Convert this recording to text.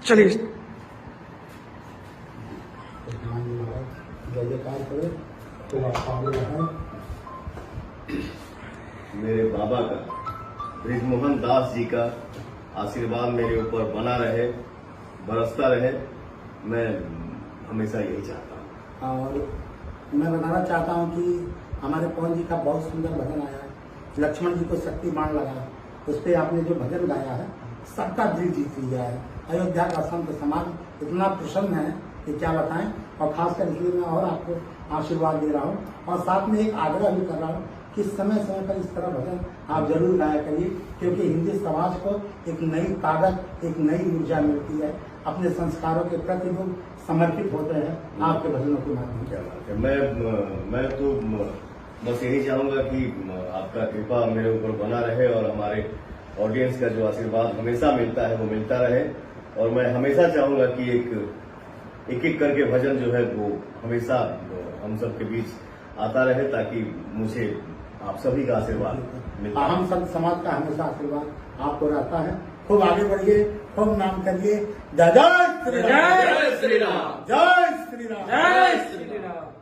चलिए। मेरे बाबा का ब्रिजमोहन दास जी का आशीर्वाद मेरे ऊपर बना रहे, बरसता रहे, मैं हमेशा यही चाहता हूँ। और मैं बताना चाहता हूँ कि हमारे पवन जी का बहुत सुंदर भजन आया है, लक्ष्मण जी को शक्ति बाण लगा, उस पर आपने जो भजन गाया है सबका दिल जीत लिया है। अयोध्या का संत समाज इतना प्रसन्न है कि क्या बताएं, और खासकर इसलिए मैं और आपको आशीर्वाद दे रहा हूँ और साथ में एक आग्रह भी कर रहा हूँ कि समय समय पर इस तरह भजन आप जरूर गाया करिए, क्योंकि हिंदी समाज को एक नई ताकत, एक नई ऊर्जा मिलती है, अपने संस्कारों के प्रति लोग समर्पित होते हैं आपके भजनों के माध्यम से। मैं तो बस यही चाहूंगा कि आपका कृपा मेरे ऊपर बना रहे और हमारे ऑडियंस का जो आशीर्वाद हमेशा मिलता है वो मिलता रहे, और मैं हमेशा चाहूंगा कि एक एक करके भजन जो है वो हमेशा हम सब के बीच आता रहे, ताकि मुझे आप सभी का आशीर्वाद मिलता है। हम सब समाज का हमेशा आशीर्वाद आपको रहता है। खूब आगे बढ़िए, खूब नाम करिए। जय जय श्री राम, जय श्री राम, जय श्री राम, जय श्री राम।